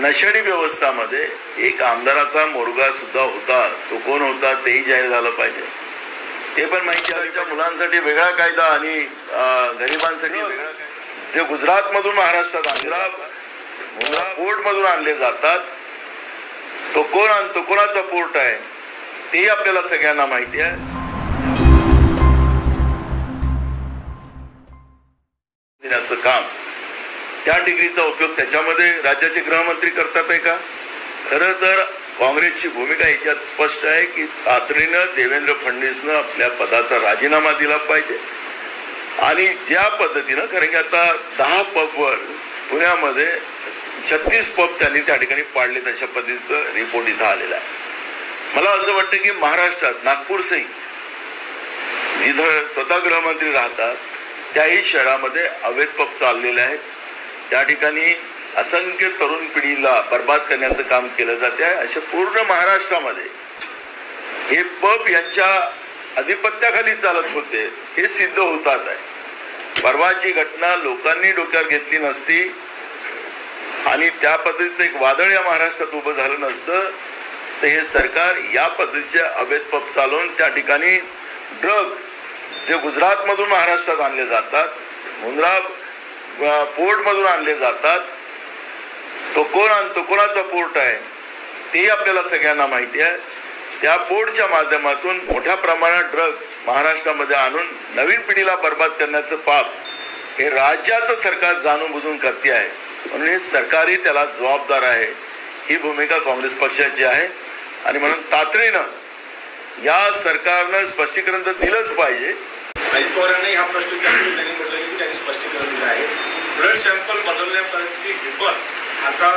नशेडी व्यवस्थामध्ये एक आमदाराचा मोरगा सुद्धा होता. तो कोण होता तेही जाहीर झालं पाहिजे. ते पण माहिती आहे. मुलांसाठी वेगळा कायदा आणि गरिबांसाठी वेगळा कायदा जे गुजरात मधून महाराष्ट्रात पोर्ट मधून आणले जातात. तो कोण आणतो, कोणाचा पोर्ट आहे तेही आपल्याला सगळ्यांना माहिती आहे. देण्याचं काम, त्या डिग्रीचा उपयोग त्याच्यामध्ये राज्याचे गृहमंत्री करतात आहे का? खरं तर काँग्रेसची भूमिका याच्यात स्पष्ट आहे की तातडीनं देवेंद्र फडणवीसनं आपल्या पदाचा राजीनामा दिला पाहिजे. आणि ज्या पद्धतीनं, कारण की आता 10 पबवर पुण्यामध्ये 36 पब त्यांनी त्या ठिकाणी पाडले, तशा पद्धतीचं रिपोर्ट इथं आलेला आहे. मला असं वाटतं की महाराष्ट्रात नागपूर सही जिथं स्वतः गृहमंत्री राहतात त्याही शहरामध्ये अवैध पब चाललेले आहेत. त्या ठिकाणी असंख्य तरुण पिढीला बर्बाद करण्याचं काम केलं जाते आहे. अशा पूर्ण महाराष्ट्रामध्ये हे पब यांच्या अधिपत्याखाली चालत होते हे सिद्ध होतात आहे. परवाची घटना लोकांनी डोक्यावर घेतली नसती आणि त्या पद्धतीचं एक वादळ या महाराष्ट्रात उभं झालं नसतं तर हे सरकार या पद्धतीचे अवैध पब चालवून त्या ठिकाणी ड्रग जे गुजरात मधून महाराष्ट्रात आणले जातात, मुंद्रा पोर्ट मधून आणले जातात. तो कोण आणतो, कोणाचा पोर्ट आहे तेही आपल्याला सगळ्यांना माहिती आहे. त्या पोर्टच्या माध्यमातून मोठ्या प्रमाणात ड्रग महाराष्ट्रामध्ये आणून नवीन पिढीला बर्बाद करण्याचं पाप हे राज्याचं सरकार जाणून बुजून करते आहे. म्हणून हे सरकारही त्याला जबाबदार आहे. ही भूमिका काँग्रेस पक्षाची आहे. आणि म्हणून तातडीनं या सरकारनं स्पष्टीकरण तर दिलंच पाहिजे. अजित पवारांनी हा प्रश्न त्यांनी म्हटलं की त्यांनी स्पष्टीकरण दिलं आहे. ब्लड सॅम्पल बदलण्याची हिंमत आता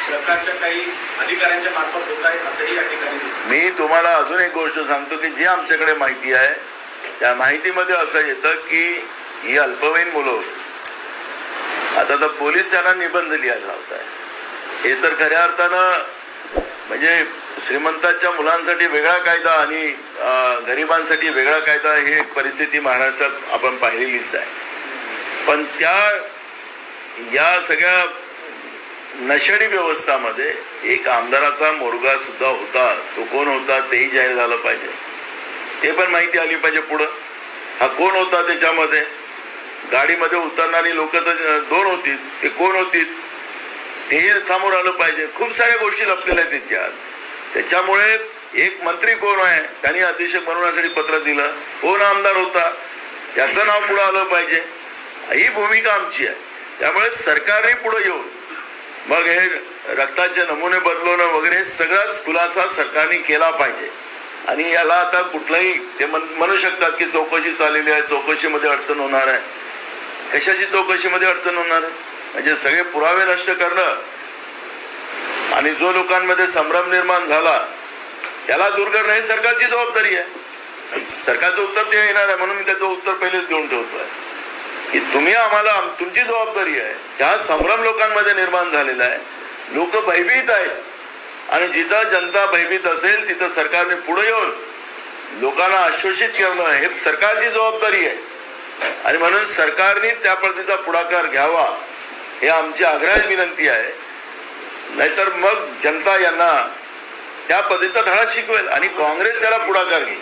सरकारच्या काही अधिकाऱ्यांच्या मार्फत होत आहे असंही या ठिकाणी दिसतं. मी तुम्हाला अजून एक गोष्ट सांगतो की जी आमच्याकडे माहिती आहे त्या माहितीमध्ये असं येतं की ही अल्पवयीन मुलं होती. आता तर पोलीस त्यांना निबंध लिहायला लावत आहे. हे तर खऱ्या अर्थानं म्हणजे श्रीमंतांच्या मुलांसाठी वेगळा कायदा आणि गरिबांसाठी वेगळा कायदा ही परिस्थिती महाराष्ट्रात आपण पाहिलेलीच आहे. पण या सगळ्या नशेडी व्यवस्थामध्ये एक आमदाराचा मोरगा सुद्धा होता. तो कोण होता तेही जाहीर झालं पाहिजे. ते पण माहिती आली पाहिजे पुढं. हा कोण होता, त्याच्यामध्ये गाडीमध्ये उतरणारी लोक तर 2 होती, ते कोण होती तेही समोर आलं पाहिजे. खूप साऱ्या गोष्टी लपलेल्या आहेत त्याच्यात. त्याच्यामुळे एक मंत्री कोण आहे त्यांनी अधीक्षक बनवण्यासाठी पत्र दिलं, कोण आमदार होता त्याचं नाव पुढे आलं पाहिजे. ही भूमिका आमची आहे. त्यामुळे सरकारने पुढे येऊन मग हे रक्ताचे नमुने बदलवणं वगैरे सगळाच खुलासा सरकारने केला पाहिजे. आणि याला आता कुठलाही ते म्हणू शकतात की चौकशी चाललेली आहे, चौकशीमध्ये अडचण होणार आहे. कशाची चौकशीमध्ये अडचण होणार आहे? म्हणजे सगळे पुरावे नष्ट करणं आणि जो लोकांमध्ये संभ्रम निर्माण झाला त्याला दूर करणं हे सरकारची जबाबदारी आहे. सरकारचं उत्तर ते येणार आहे. म्हणून मी त्याचं उत्तर पहिलेच देऊन ठेवतोय की तुम्ही आम्हाला, तुमची जबाबदारी आहे. ह्या संभ्रम लोकांमध्ये निर्माण झालेला आहे. लोक भयभीत आहेत आणि जिथं जनता भयभीत असेल तिथं सरकारने पुढे येऊन लोकांना आश्वासित करणं हे सरकारची जबाबदारी आहे. आणि म्हणून सरकारने त्या पद्धतीचा पुढाकार घ्यावा हे आमची आग्रही विनंती आहे. नाहीतर मग जनता यांना त्या पद्धतीचा धडा शिकवेल आणि काँग्रेस त्याला पुढाकार घेईल.